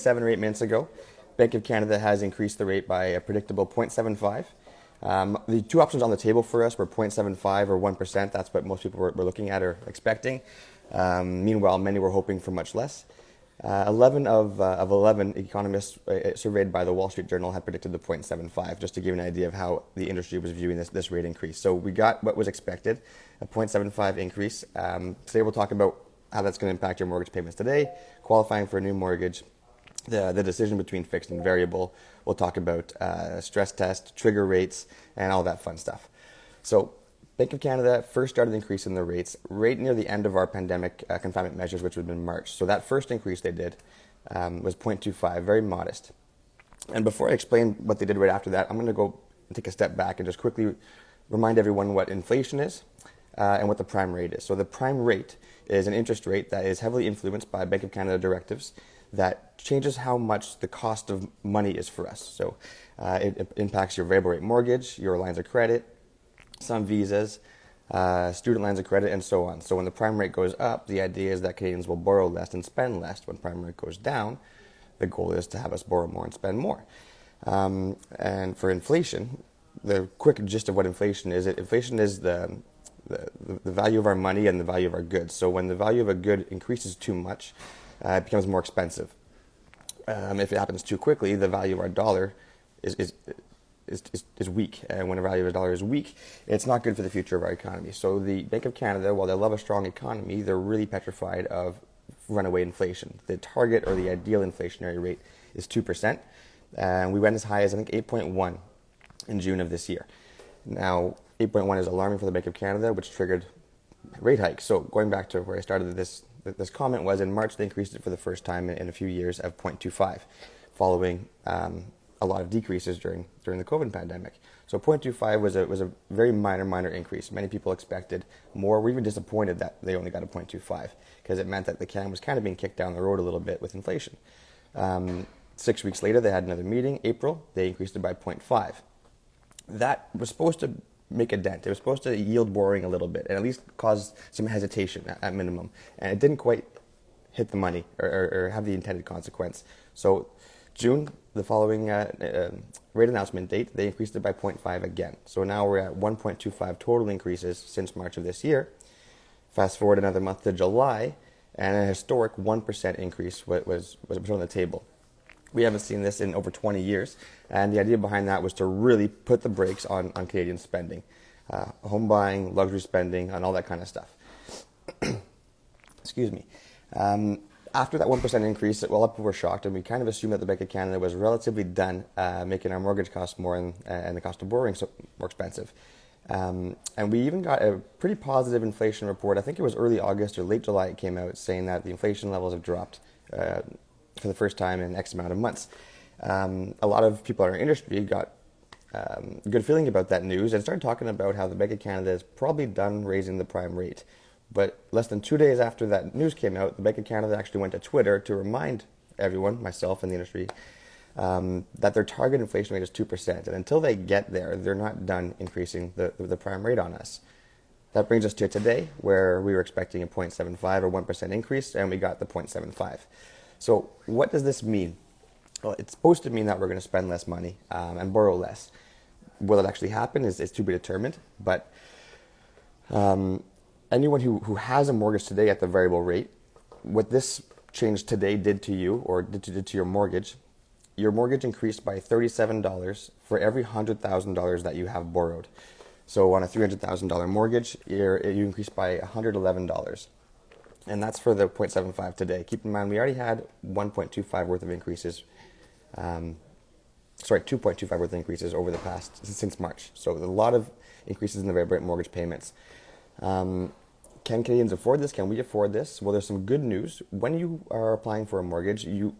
7 or 8 minutes ago, Bank of Canada has increased the rate by a predictable 0.75. The two options on the table for us were 0.75 or 1%. That's what most people were looking at or expecting. Meanwhile, many were hoping for much less. 11 of 11 economists surveyed by the Wall Street Journal had predicted the 0.75, just to give you an idea of how the industry was viewing this rate increase. So we got what was expected, a 0.75 increase. Today we'll talk about how that's going to impact your mortgage payments today, qualifying for a new mortgage, the decision between fixed and variable. We'll talk about stress test, trigger rates, and all that fun stuff. So Bank of Canada first started increasing the rates right near the end of our pandemic confinement measures, which would have been March. So that first increase they did was 0.25, very modest. And before I explain what they did right after that, I'm going to go and take a step back and just quickly remind everyone what inflation is and what the prime rate is. So the prime rate is an interest rate that is heavily influenced by Bank of Canada directives that changes how much the cost of money is for us. So it impacts your variable rate mortgage, your lines of credit, some visas, student lines of credit, and so on. So when the prime rate goes up, the idea is that Canadians will borrow less and spend less. When prime rate goes down, the goal is to have us borrow more and spend more. And for inflation, the quick gist of what inflation is the value of our money and the value of our goods. So when the value of a good increases too much, it becomes more expensive. If it happens too quickly, the value of our dollar is weak. And when the value of a dollar is weak, it's not good for the future of our economy. So the Bank of Canada, while they love a strong economy, they're really petrified of runaway inflation. The target or the ideal inflationary rate is 2%. And we went as high as, I think, 8.1 in June of this year. Now, 8.1 is alarming for the Bank of Canada, which triggered rate hikes. So going back to where I started this comment was in March, they increased it for the first time in a few years of 0.25, following a lot of decreases during the COVID pandemic. So 0.25 was a very minor increase. Many people expected more. We're even disappointed that they only got a 0.25 because it meant that the can was kind of being kicked down the road a little bit with inflation. 6 weeks later, they had another meeting. April, they increased it by 0.5. That was supposed to make a dent. It was supposed to yield borrowing a little bit and at least cause some hesitation at minimum. And it didn't quite hit the money or have the intended consequence. So June, the following rate announcement date, they increased it by 0.5 again. So now we're at 1.25 total increases since March of this year. Fast forward another month to July, and a historic 1% increase was put on the table. We haven't seen this in over 20 years, and the idea behind that was to really put the brakes on Canadian spending, home buying, luxury spending, and all that kind of stuff. Excuse me. After that 1% increase, well, people were shocked, and we kind of assumed that the Bank of Canada was relatively done making our mortgage costs more and the cost of borrowing more expensive. And we even got a pretty positive inflation report. I think it was early August or late July it came out saying that the inflation levels have dropped for the first time in X amount of months. A lot of people in our industry got a good feeling about that news and started talking about how the Bank of Canada is probably done raising the prime rate. But less than 2 days after that news came out, the Bank of Canada actually went to Twitter to remind everyone, myself and the industry, that their target inflation rate is 2%. And until they get there, they're not done increasing the prime rate on us. That brings us to today, where we were expecting a 0.75 or 1% increase, and we got the 0.75. So what does this mean? Well, it's supposed to mean that we're going to spend less money and borrow less. Will it actually happen is to be determined, but anyone who has a mortgage today at the variable rate, what this change today did to you or did to your mortgage increased by $37 for every $100,000 that you have borrowed. So on a $300,000 mortgage, you increased by $111. And that's for the 0.75 today. Keep in mind, we already had 1.25 worth of increases, 2.25 worth of increases over the past, since March. So a lot of increases in the variable rate mortgage payments. Can Canadians afford this? Can we afford this? Well, there's some good news. When you are applying for a mortgage, you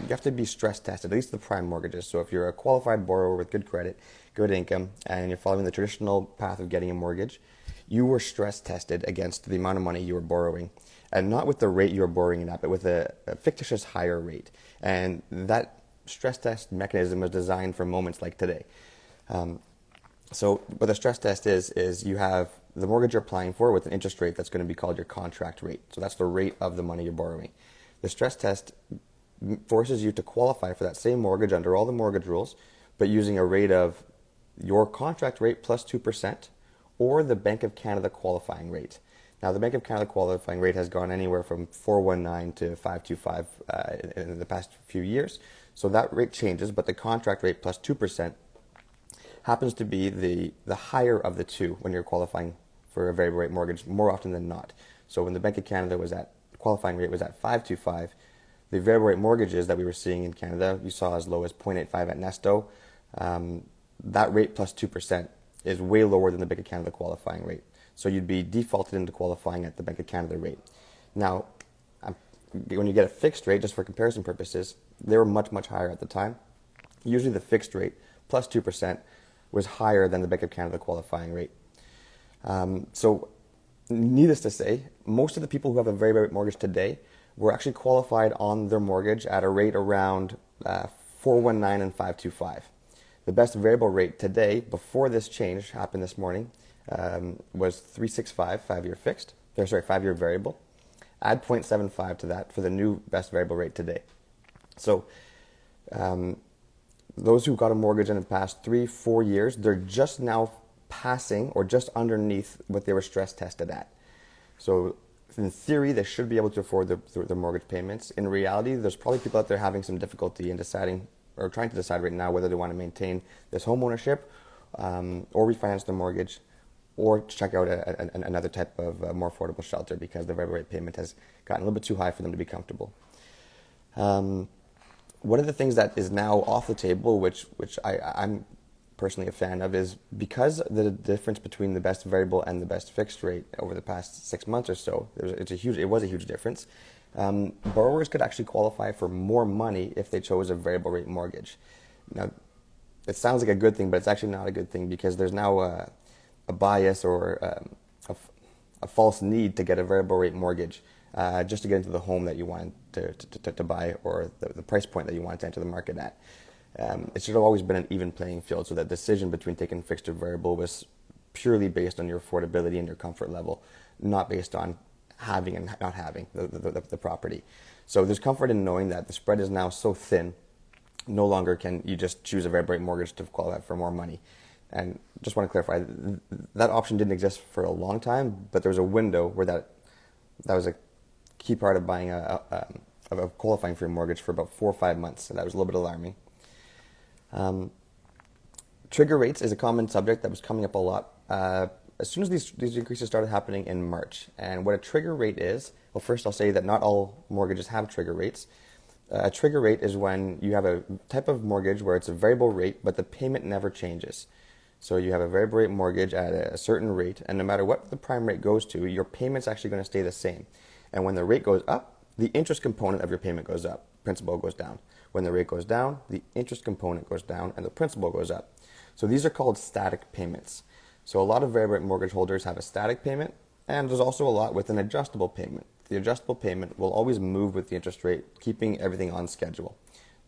have to be stress tested, at least the prime mortgages. So if you're a qualified borrower with good credit, good income, and you're following the traditional path of getting a mortgage, you were stress tested against the amount of money you were borrowing. And not with the rate you were borrowing it at, but with a fictitious higher rate. And that stress test mechanism was designed for moments like today. So what a stress test is you have the mortgage you're applying for with an interest rate that's going to be called your contract rate. So that's the rate of the money you're borrowing. The stress test forces you to qualify for that same mortgage under all the mortgage rules, but using a rate of your contract rate plus 2% or the Bank of Canada qualifying rate. Now, the Bank of Canada qualifying rate has gone anywhere from 4.19 to 5.25 in the past few years. So that rate changes, but the contract rate plus 2% happens to be the higher of the two when you're qualifying for a variable rate mortgage more often than not. So when the Bank of Canada qualifying rate was at 5.25, the variable rate mortgages that we were seeing in Canada, you saw as low as 0.85 at nesto. That rate plus 2% is way lower than the Bank of Canada qualifying rate. So you'd be defaulted into qualifying at the Bank of Canada rate. Now, when you get a fixed rate, just for comparison purposes, they were much, much higher at the time. Usually the fixed rate plus 2% was higher than the Bank of Canada qualifying rate. So needless to say, most of the people who have a variable rate mortgage today were actually qualified on their mortgage at a rate around 4.19 and 5.25. The best variable rate today, before this change happened this morning, was 3.65 5-year fixed. 5-year variable. Add 0.75 to that for the new best variable rate today. So those who got a mortgage in the past 3-4 years, they're just now passing or just underneath what they were stress tested at. So in theory, they should be able to afford their mortgage payments. In reality, there's probably people out there having some difficulty in deciding or trying to decide right now whether they want to maintain this home ownership or refinance their mortgage or check out another type of more affordable shelter because the variable rate payment has gotten a little bit too high for them to be comfortable. One of the things that is now off the table, which I'm personally a fan of, is because the difference between the best variable and the best fixed rate over the past 6 months or so, it was a huge difference. Borrowers could actually qualify for more money if they chose a variable rate mortgage. Now, it sounds like a good thing, but it's actually not a good thing because there's now a bias or a false need to get a variable rate mortgage just to get into the home that you want to buy or the price point that you want to enter the market at. It should have always been an even playing field, so that decision between taking fixed or variable was purely based on your affordability and your comfort level, not based on having and not having the property. So there's comfort in knowing that the spread is now so thin, no longer can you just choose a variable rate mortgage to qualify for more money. And just want to clarify, that option didn't exist for a long time, but there was a window where that was a key part of buying of qualifying for your mortgage for about 4 or 5 months. So that was a little bit alarming. Trigger rates is a common subject that was coming up a lot as soon as these increases started happening in March. And what a trigger rate is, well, first I'll say that not all mortgages have trigger rates. A trigger rate is when you have a type of mortgage where it's a variable rate, but the payment never changes. So you have a variable rate mortgage at a certain rate, and no matter what the prime rate goes to, your payment's actually going to stay the same. And when the rate goes up, the interest component of your payment goes up, principal goes down. When the rate goes down, the interest component goes down, and the principal goes up. So these are called static payments. So a lot of variable rate mortgage holders have a static payment, and there's also a lot with an adjustable payment. The adjustable payment will always move with the interest rate, keeping everything on schedule.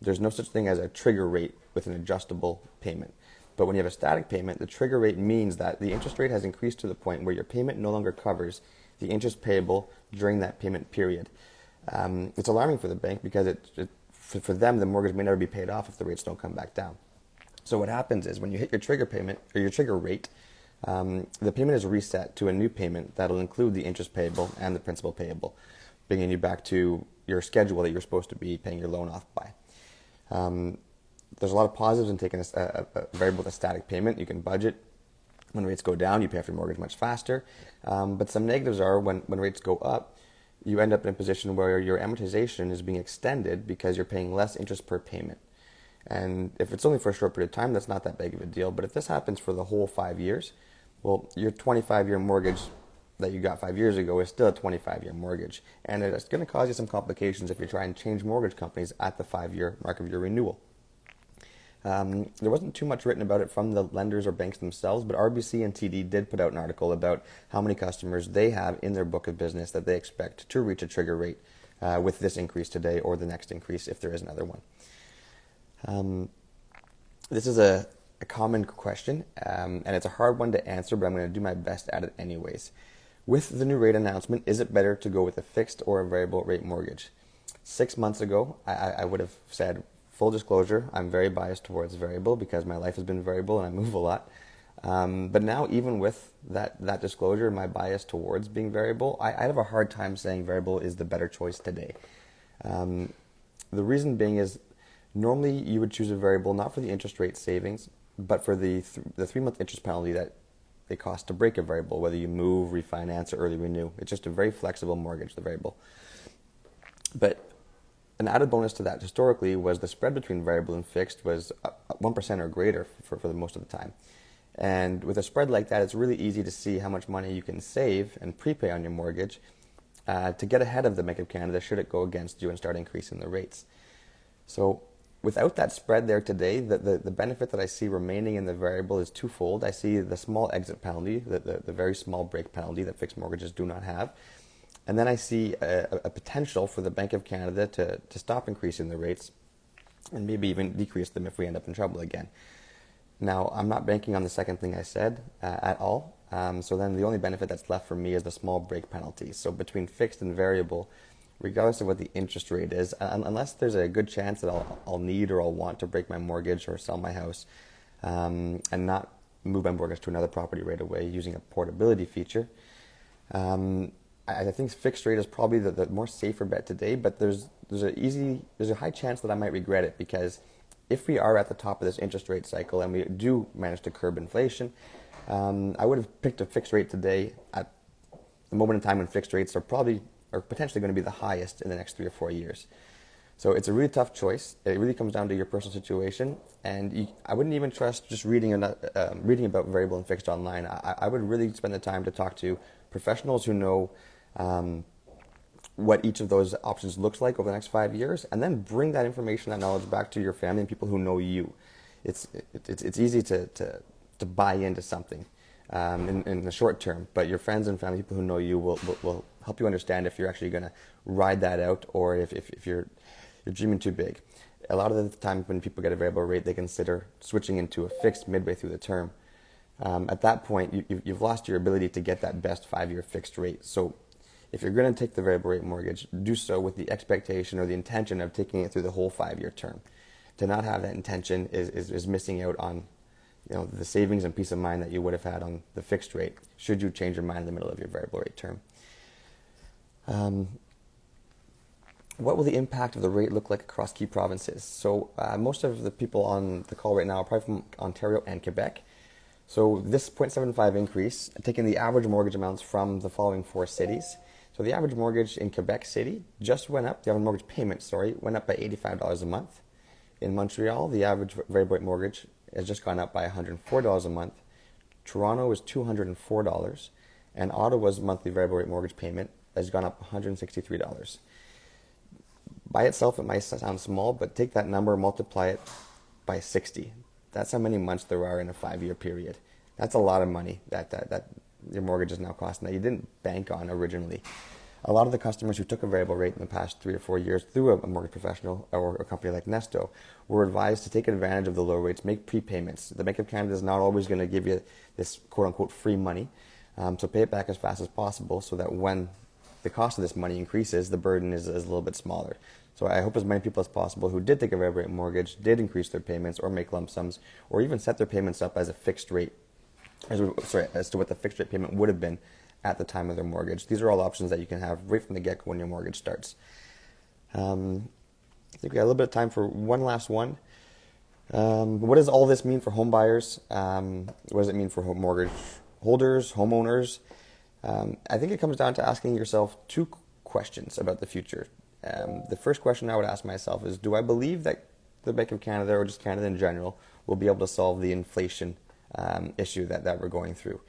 There's no such thing as a trigger rate with an adjustable payment. But when you have a static payment, the trigger rate means that the interest rate has increased to the point where your payment no longer covers the interest payable during that payment period. It's alarming for the bank because for them, the mortgage may never be paid off if the rates don't come back down. So what happens is when you hit your trigger payment or your trigger rate, the payment is reset to a new payment that'll include the interest payable and the principal payable, bringing you back to your schedule that you're supposed to be paying your loan off by. There's a lot of positives in taking a variable with a static payment. You can budget. When rates go down, you pay off your mortgage much faster. But some negatives are when rates go up, you end up in a position where your amortization is being extended because you're paying less interest per payment. And if it's only for a short period of time, that's not that big of a deal. But if this happens for the whole 5 years, well, your 25-year mortgage that you got 5 years ago is still a 25-year mortgage. And it's going to cause you some complications if you're trying to change mortgage companies at the 5-year mark of your renewal. There wasn't too much written about it from the lenders or banks themselves, but RBC and TD did put out an article about how many customers they have in their book of business that they expect to reach a trigger rate with this increase today or the next increase if there is another one. This is a common question, and it's a hard one to answer, but I'm going to do my best at it anyways. With the new rate announcement, is it better to go with a fixed or a variable rate mortgage? 6 months ago, I would have said, full disclosure, I'm very biased towards variable because my life has been variable and I move a lot. But now, even with that disclosure, my bias towards being variable, I have a hard time saying variable is the better choice today. The reason being is normally you would choose a variable not for the interest rate savings, but for the 3-month interest penalty that they cost to break a variable, whether you move, refinance, or early renew. It's just a very flexible mortgage, the variable. But an added bonus to that historically was the spread between variable and fixed was 1% or greater for the most of the time. And with a spread like that, it's really easy to see how much money you can save and prepay on your mortgage to get ahead of the Bank of Canada should it go against you and start increasing the rates. So without that spread there today, the benefit that I see remaining in the variable is twofold. I see the small exit penalty, the very small break penalty that fixed mortgages do not have. And then I see a potential for the Bank of Canada to stop increasing the rates and maybe even decrease them if we end up in trouble again. Now, I'm not banking on the second thing I said at all. So then the only benefit that's left for me is the small break penalty. So between fixed and variable, regardless of what the interest rate is, unless there's a good chance that I'll need or I'll want to break my mortgage or sell my house and not move my mortgage to another property right away using a portability feature, I think fixed rate is probably the more safer bet today, but there's a high chance that I might regret it, because if we are at the top of this interest rate cycle and we do manage to curb inflation, I would have picked a fixed rate today at the moment in time when fixed rates are potentially going to be the highest in the next 3 or 4 years. So it's a really tough choice. It really comes down to your personal situation, and I wouldn't even trust just reading about variable and fixed online. I would really spend the time to talk to professionals who know what each of those options looks like over the next 5 years, and then bring that information, that knowledge back to your family and people who know you. It's easy to buy into something in the short term, but your friends and family, people who know you, will help you understand if you're actually going to ride that out or if you're dreaming too big. A lot of the time when people get a variable rate, they consider switching into a fixed midway through the term. At that point, you've lost your ability to get that best 5-year fixed rate. So if you're going to take the variable rate mortgage, do so with the expectation or the intention of taking it through the whole 5-year term. To not have that intention is missing out on the savings and peace of mind that you would have had on the fixed rate should you change your mind in the middle of your variable rate term. What will the impact of the rate look like across key provinces? So most of the people on the call right now are probably from Ontario and Quebec. So this 0.75 increase, taking the average mortgage amounts from the following 4 cities. So the average mortgage in Quebec City just went up, the average mortgage payment, went up by $85 a month. In Montreal, the average variable rate mortgage has just gone up by $104 a month. Toronto is $204, and Ottawa's monthly variable rate mortgage payment has gone up $163. By itself, it might sound small, but take that number, multiply it by 60. That's how many months there are in a 5-year period. That's a lot of money that your mortgage is now costing that you didn't bank on originally. A lot of the customers who took a variable rate in the past 3 or 4 years through a mortgage professional or a company like Nesto were advised to take advantage of the low rates, make prepayments. The Bank of Canada is not always going to give you this quote-unquote free money, so pay it back as fast as possible so that when the cost of this money increases, the burden is a little bit smaller. So I hope as many people as possible who did take a variable rate mortgage did increase their payments or make lump sums or even set their payments up as a fixed rate, as to what the fixed rate payment would have been at the time of their mortgage. These are all options that you can have right from the get-go when your mortgage starts. I think we got a little bit of time for one last one. What does all this mean for home buyers? What does it mean for mortgage holders, homeowners? I think it comes down to asking yourself 2 questions about the future. The first question I would ask myself is, do I believe that the Bank of Canada, or just Canada in general, will be able to solve the inflation issue that we're going through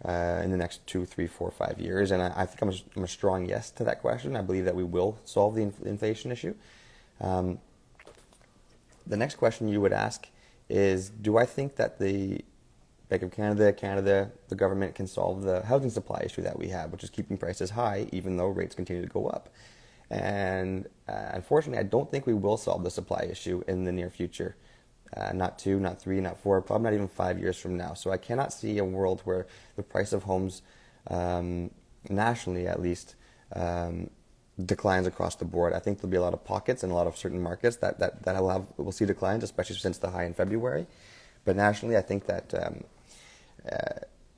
in the next 2, 3, 4, 5 years? And I think I'm a strong yes to that question. I believe that we will solve the inflation issue. The next question you would ask is, do I think that the Bank of Canada, the government can solve the housing supply issue that we have, which is keeping prices high even though rates continue to go up? And unfortunately, I don't think we will solve the supply issue in the near future. Not 2, not 3, not 4, probably not even 5 years from now. So I cannot see a world where the price of homes, nationally at least, declines across the board. I think there'll be a lot of pockets in a lot of certain markets that will see declines, especially since the high in February. But nationally, I think that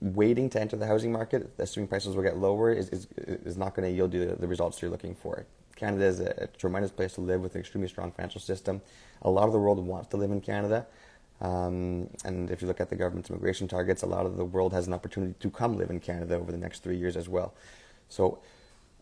waiting to enter the housing market, assuming prices will get lower, is not going to yield you the results you're looking for. Canada is a tremendous place to live with an extremely strong financial system. A lot of the world wants to live in Canada. And if you look at the government's immigration targets, a lot of the world has an opportunity to come live in Canada over the next 3 years as well. So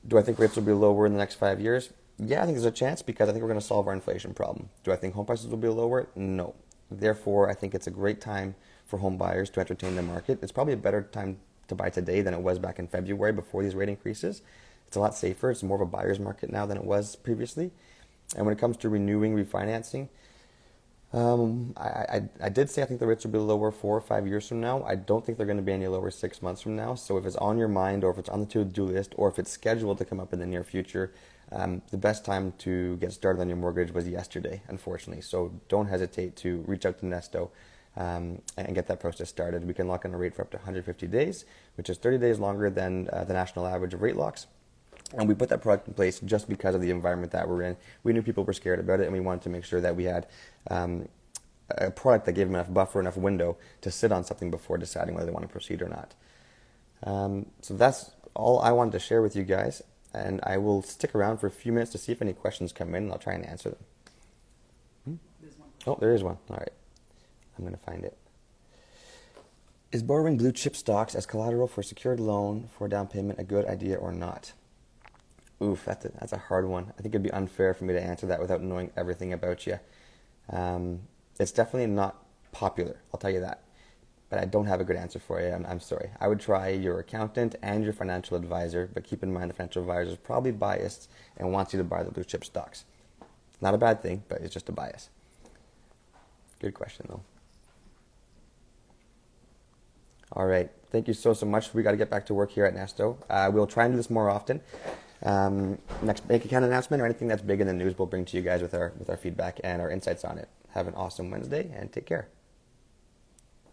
do I think rates will be lower in the next 5 years? Yeah, I think there's a chance because I think we're going to solve our inflation problem. Do I think home prices will be lower? No. Therefore, I think it's a great time for home buyers to entertain the market. It's probably a better time to buy today than it was back in February before these rate increases. It's a lot safer. It's more of a buyer's market now than it was previously. And when it comes to renewing, refinancing, I did say I think the rates will be lower 4 or 5 years from now. I don't think they're going to be any lower 6 months from now. So if it's on your mind, or if it's on the to-do list, or if it's scheduled to come up in the near future, the best time to get started on your mortgage was yesterday, unfortunately. So don't hesitate to reach out to Nesto and get that process started. We can lock in a rate for up to 150 days, which is 30 days longer than the national average of rate locks. And we put that product in place just because of the environment that we're in. We knew people were scared about it, and we wanted to make sure that we had a product that gave them enough buffer, enough window to sit on something before deciding whether they want to proceed or not. So that's all I wanted to share with you guys, and I will stick around for a few minutes to see if any questions come in, and I'll try and answer them. Oh, there is one. All right. I'm going to find it. Is borrowing blue chip stocks as collateral for a secured loan for down payment a good idea or not? Oof, that's a hard one. I think it'd be unfair for me to answer that without knowing everything about you. It's definitely not popular, I'll tell you that. But I don't have a good answer for you. I'm sorry. I would try your accountant and your financial advisor, but keep in mind the financial advisor is probably biased and wants you to buy the blue chip stocks. Not a bad thing, but it's just a bias. Good question, though. All right. Thank you so much. We got to get back to work here at Nesto. We'll try and do this more often. Next bank account announcement or anything that's big in the news we'll bring to you guys with our feedback and our insights on it. Have an awesome Wednesday and take care.